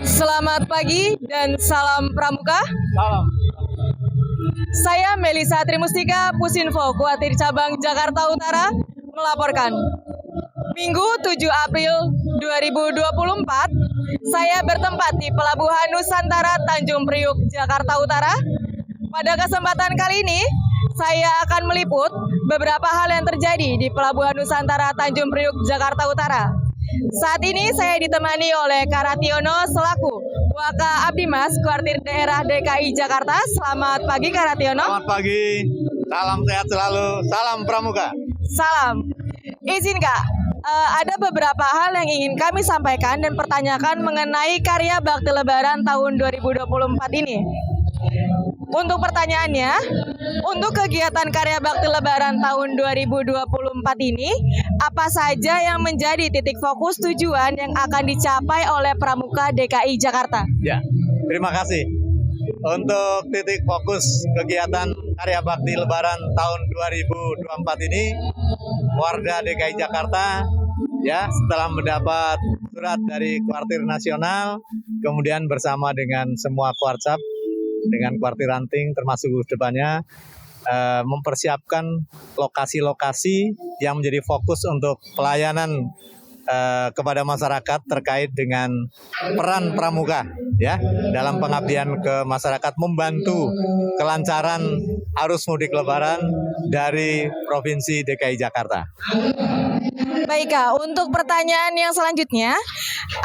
Selamat pagi dan salam Pramuka. Salam. Saya Melisa Trimustika, Pusinfo, Kuartir Cabang Jakarta Utara, melaporkan. Minggu 7 April 2024, saya bertempat di Pelabuhan Nusantara Tanjung Priuk, Jakarta Utara. Pada kesempatan kali ini, saya akan meliput beberapa hal yang terjadi di Pelabuhan Nusantara Tanjung Priuk, Jakarta Utara. Saat ini saya ditemani oleh Karationo selaku Waka Abdimas Kuartir Daerah DKI Jakarta. Selamat pagi Karationo. Selamat pagi. Salam sehat selalu. Salam Pramuka. Salam. Izin Kak, ada beberapa hal yang ingin kami sampaikan dan pertanyakan mengenai karya Bakti Lebaran tahun 2024 ini. Untuk pertanyaannya, untuk kegiatan karya Bakti Lebaran tahun 2024 ini, apa saja yang menjadi titik fokus tujuan yang akan dicapai oleh Pramuka DKI Jakarta? Ya, terima kasih. Untuk titik fokus kegiatan karya Bakti Lebaran tahun 2024 ini, warga DKI Jakarta ya setelah mendapat surat dari Kuartir Nasional, kemudian bersama dengan semua Kuarcap dengan Kuartir Ranting termasuk depannya mempersiapkan lokasi-lokasi yang menjadi fokus untuk pelayanan kepada masyarakat terkait dengan peran Pramuka ya dalam pengabdian ke masyarakat, membantu kelancaran arus mudik Lebaran dari Provinsi DKI Jakarta. Baik Kak, untuk pertanyaan yang selanjutnya,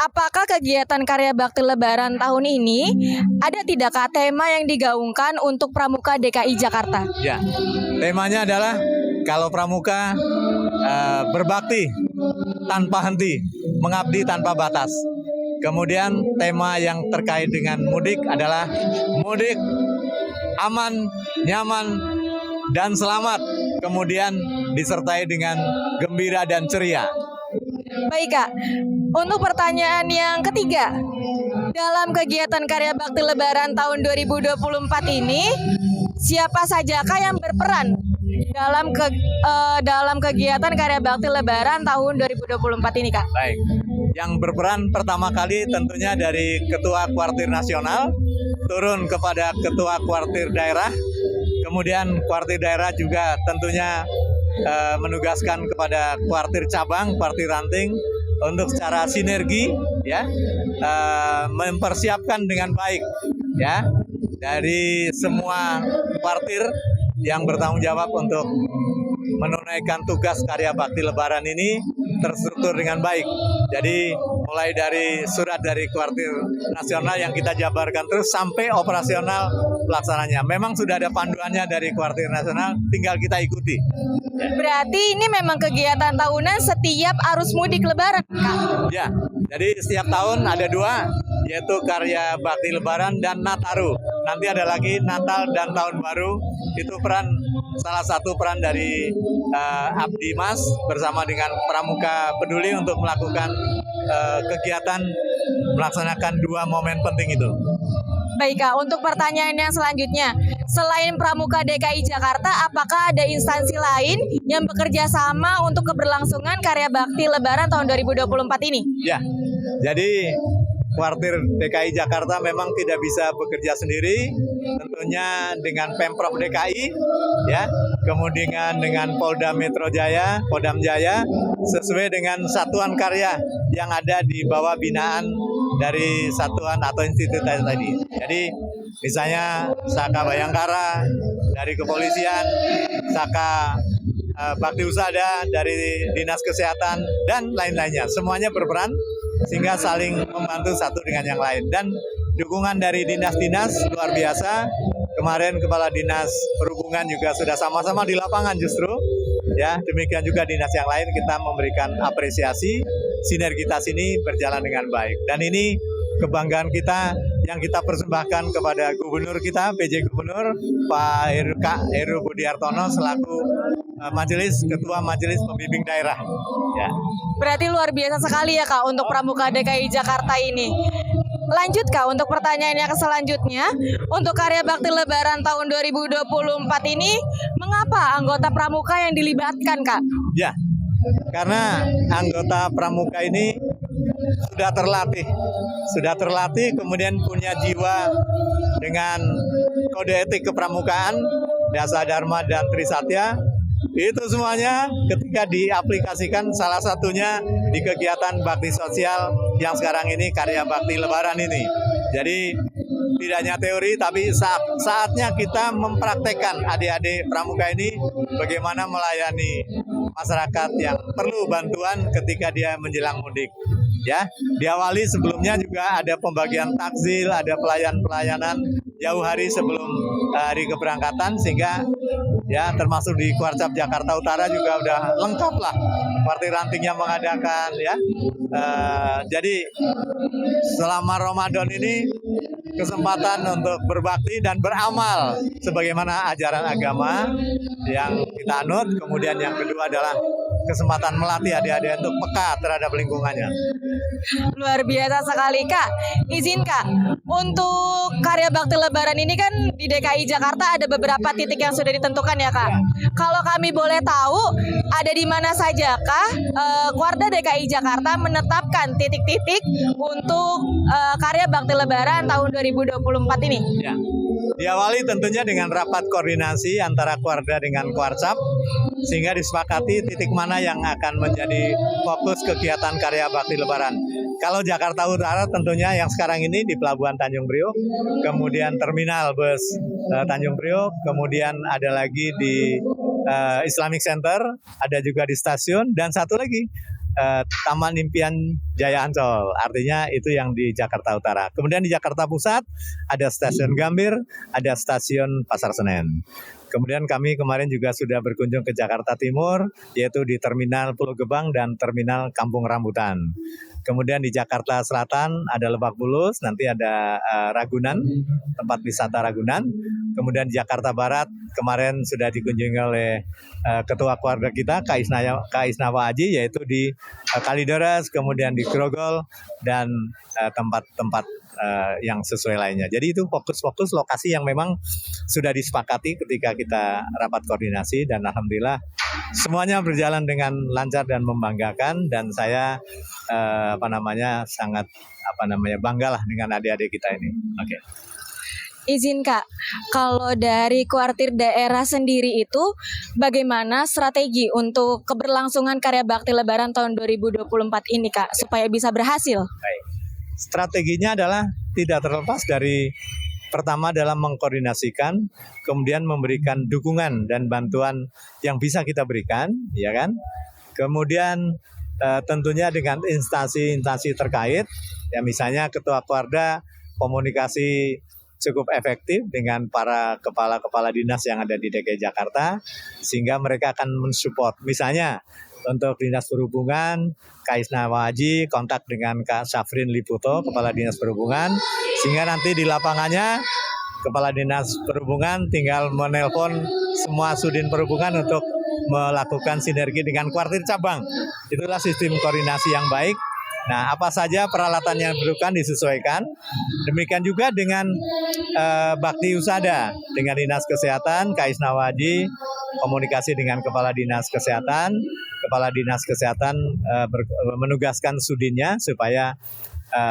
apakah kegiatan karya Bakti Lebaran tahun ini ada tidak Kak tema yang digaungkan untuk Pramuka DKI Jakarta? Ya, temanya adalah kalau Pramuka berbakti tanpa henti, mengabdi tanpa batas. Kemudian tema yang terkait dengan mudik adalah mudik aman, nyaman, dan selamat. Kemudian disertai dengan gembira dan ceria. Baik Kak, untuk pertanyaan yang ketiga, dalam kegiatan karya Bakti Lebaran tahun 2024 ini, siapa sajakah yang berperan dalam kegiatan karya Bakti Lebaran tahun 2024 ini Kak? Baik, yang berperan pertama kali tentunya dari Ketua Kuartir Nasional turun kepada Ketua Kuartir Daerah, kemudian Kuartir Daerah juga tentunya menugaskan kepada Kuartir Cabang, Kuartir Ranting untuk secara sinergi ya mempersiapkan dengan baik ya dari semua kuartir yang bertanggung jawab untuk menunaikan tugas karya Bakti Lebaran ini terstruktur dengan baik. Jadi mulai dari surat dari Kuartir Nasional yang kita jabarkan terus sampai operasional pelaksananya. Memang sudah ada panduannya dari Kuartir Nasional, tinggal kita ikuti. Berarti ini memang kegiatan tahunan setiap arus mudik Lebaran Kak? Ya, jadi setiap tahun ada dua, yaitu karya Bakti Lebaran dan Nataru. Nanti ada lagi Natal dan Tahun Baru. Itu salah satu peran dari Abdimas bersama dengan Pramuka Peduli untuk melakukan kegiatan melaksanakan dua momen penting itu. Baik Kak, untuk pertanyaan yang selanjutnya, selain Pramuka DKI Jakarta, apakah ada instansi lain yang bekerja sama untuk keberlangsungan karya Bakti Lebaran tahun 2024 ini? Ya, jadi Kuartir DKI Jakarta memang tidak bisa bekerja sendiri, tentunya dengan Pemprov DKI, ya, kemudian dengan Polda Metro Jaya, Kodam Jaya, sesuai dengan satuan karya yang ada di bawah binaan dari satuan atau institusi tadi. Jadi misalnya Saka Bayangkara dari kepolisian, Saka Bakti Usada dari Dinas Kesehatan, dan lain-lainnya. Semuanya berperan sehingga saling membantu satu dengan yang lain. Dan dukungan dari dinas-dinas luar biasa. Kemarin Kepala Dinas Perhubungan juga sudah sama-sama di lapangan justru. Ya, demikian juga dinas yang lain kita memberikan apresiasi, sinergitas ini berjalan dengan baik. Dan ini kebanggaan kita yang kita persembahkan kepada Gubernur kita, PJ Gubernur, Pak Heru Budi Hartono selaku Ketua Majelis Pembimbing Daerah. Ya. Berarti luar biasa sekali ya Kak untuk Pramuka DKI Jakarta ini. Lanjut Kak, untuk pertanyaan yang selanjutnya, untuk karya Bakti Lebaran tahun 2024 ini, mengapa anggota Pramuka yang dilibatkan Kak? Ya, karena anggota Pramuka ini sudah terlatih, kemudian punya jiwa dengan kode etik kepramukaan, Dasa Dharma dan Trisatya. Itu semuanya ketika diaplikasikan, salah satunya di kegiatan bakti sosial yang sekarang ini karya bakti lebaran ini. Jadi tidak hanya teori, tapi saatnya kita mempraktekkan adik-adik pramuka ini bagaimana melayani masyarakat yang perlu bantuan ketika dia menjelang mudik. Ya, diawali sebelumnya juga ada pembagian takjil, ada pelayanan jauh hari sebelum hari keberangkatan, sehingga ya termasuk di Kuarcap Jakarta Utara juga udah lengkap lah Kuartir Rantingnya mengadakan ya. Jadi selama Ramadan ini kesempatan untuk berbakti dan beramal sebagaimana ajaran agama yang kita anut. Kemudian yang kedua adalah kesempatan melatih adik-adik untuk peka terhadap lingkungannya. Luar biasa sekali Kak. Izin Kak, untuk karya bakti lebaran ini kan di DKI Jakarta ada beberapa titik yang sudah ditentukan ya Kak. Kalau kami boleh tahu, ada di mana saja Kak Kuarda DKI Jakarta menetapkan titik-titik untuk karya bakti lebaran tahun 2024 ini? Ya. Diawali tentunya dengan rapat koordinasi antara Kuarda dengan Kuarcap, sehingga disepakati titik mana yang akan menjadi fokus kegiatan karya bakti lebaran. Kalau Jakarta Utara tentunya yang sekarang ini di Pelabuhan Tanjung Priok, kemudian terminal bus Tanjung Priok, kemudian ada lagi di Islamic Center, ada juga di stasiun, dan satu lagi Taman Impian Jaya Ancol, artinya itu yang di Jakarta Utara. Kemudian di Jakarta Pusat ada stasiun Gambir, ada stasiun Pasar Senen. Kemudian kami kemarin juga sudah berkunjung ke Jakarta Timur, yaitu di Terminal Pulau Gebang dan Terminal Kampung Rambutan. Kemudian di Jakarta Selatan ada Lebak Bulus, nanti ada Ragunan, tempat wisata Ragunan. Kemudian di Jakarta Barat kemarin sudah dikunjungi oleh Ketua Keluarga kita, Kak Isnawa Aji, yaitu di Kalideres, kemudian di Grogol, dan tempat-tempat yang sesuai lainnya. Jadi itu fokus-fokus lokasi yang memang sudah disepakati ketika kita rapat koordinasi, dan alhamdulillah semuanya berjalan dengan lancar dan membanggakan, dan saya sangat banggalah dengan adik-adik kita ini. Oke. Izin Kak, kalau dari Kuartir daerah sendiri itu bagaimana strategi untuk keberlangsungan karya bakti lebaran tahun 2024 ini Kak, supaya bisa berhasil? Baik. Strateginya adalah tidak terlepas dari pertama dalam mengkoordinasikan, kemudian memberikan dukungan dan bantuan yang bisa kita berikan, ya kan? Kemudian tentunya dengan instansi-instansi terkait, ya misalnya Ketua Kuarda komunikasi cukup efektif dengan para kepala-kepala dinas yang ada di DKI Jakarta, sehingga mereka akan mensupport. Misalnya untuk Dinas Perhubungan, Kak Isnawa Haji kontak dengan Kak Syafrin Liputo, Kepala Dinas Perhubungan, sehingga nanti di lapangannya Kepala Dinas Perhubungan tinggal menelpon semua Sudin Perhubungan untuk melakukan sinergi dengan Kuartir cabang. Itulah sistem koordinasi yang baik. Nah, apa saja peralatan yang diperlukan disesuaikan. Demikian juga dengan Bakti Usada, dengan Dinas Kesehatan, Kak Isnawa Haji komunikasi dengan Kepala Dinas Kesehatan. Kepala Dinas Kesehatan menugaskan Sudinnya supaya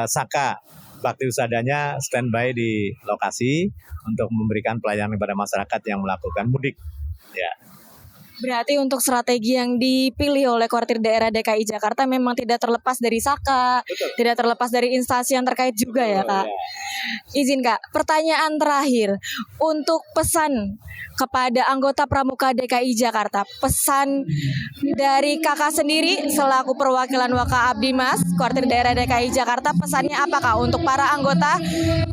Saka Bakti Usadanya standby di lokasi untuk memberikan pelayanan kepada masyarakat yang melakukan mudik. Ya. Berarti untuk strategi yang dipilih oleh Kuartir daerah DKI Jakarta memang tidak terlepas dari Saka, Betul. tidak terlepas dari instansi yang terkait juga ya Kak. Izin Kak, pertanyaan terakhir untuk pesan kepada anggota Pramuka DKI Jakarta, pesan dari Kakak sendiri selaku perwakilan Waka Abdi Mas Kuartir daerah DKI Jakarta, pesannya apa Kak untuk para anggota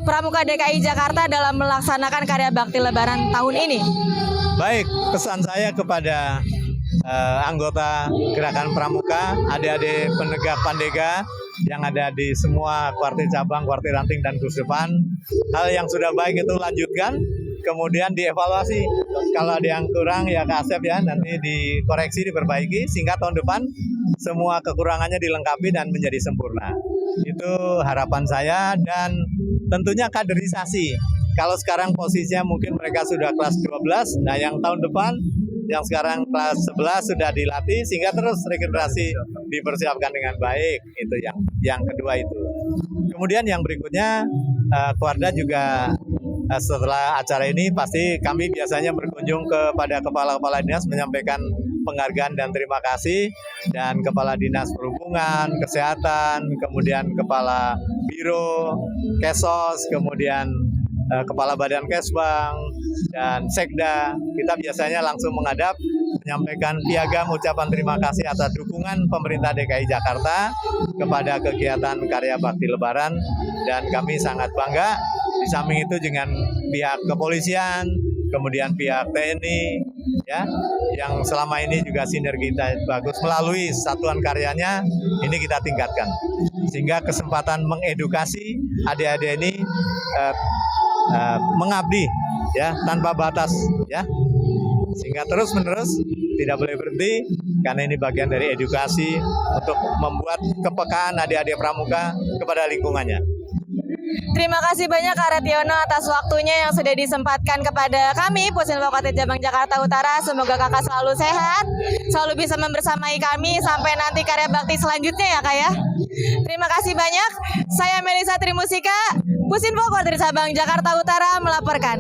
Pramuka DKI Jakarta dalam melaksanakan karya bakti lebaran tahun ini? Baik, pesan saya kepada anggota Gerakan Pramuka, adik-adik penegak Pandega yang ada di semua kuartir cabang, kuartir ranting, dan kursus depan. Hal yang sudah baik itu lanjutkan, kemudian dievaluasi. Kalau ada yang kurang ya Kak Asep ya, nanti dikoreksi, diperbaiki, sehingga tahun depan semua kekurangannya dilengkapi dan menjadi sempurna. Itu harapan saya, dan tentunya kaderisasi. Kalau sekarang posisinya mungkin mereka sudah kelas 12, nah yang tahun depan yang sekarang kelas 11 sudah dilatih sehingga terus regenerasi dipersiapkan dengan baik. Itu yang kedua itu. Kemudian yang berikutnya Kuarda juga setelah acara ini pasti kami biasanya berkunjung kepada kepala-kepala dinas menyampaikan penghargaan dan terima kasih, dan kepala dinas perhubungan, kesehatan, kemudian kepala biro, kesos, kemudian kepala badan kesbang dan sekda. Kita biasanya langsung menghadap menyampaikan piagam ucapan terima kasih atas dukungan pemerintah DKI Jakarta kepada kegiatan karya bakti Lebaran, dan kami sangat bangga. Di samping itu dengan pihak kepolisian, kemudian pihak TNI, ya, yang selama ini juga sinergitas bagus melalui satuan karyanya, ini kita tingkatkan sehingga kesempatan mengedukasi adik-adik ini mengabdi, ya, tanpa batas, ya, sehingga terus menerus tidak boleh berhenti karena ini bagian dari edukasi untuk membuat kepekaan adik-adik pramuka kepada lingkungannya. Terima kasih banyak Kak Retiono atas waktunya yang sudah disempatkan kepada kami Pusinfo Kotid Cabang Jakarta Utara. Semoga Kakak selalu sehat, selalu bisa membersamai kami sampai nanti karya bakti selanjutnya ya Kak ya. Terima kasih banyak. Saya Melisa Trimusika, Pusinfo Kotid Cabang Jakarta Utara melaporkan.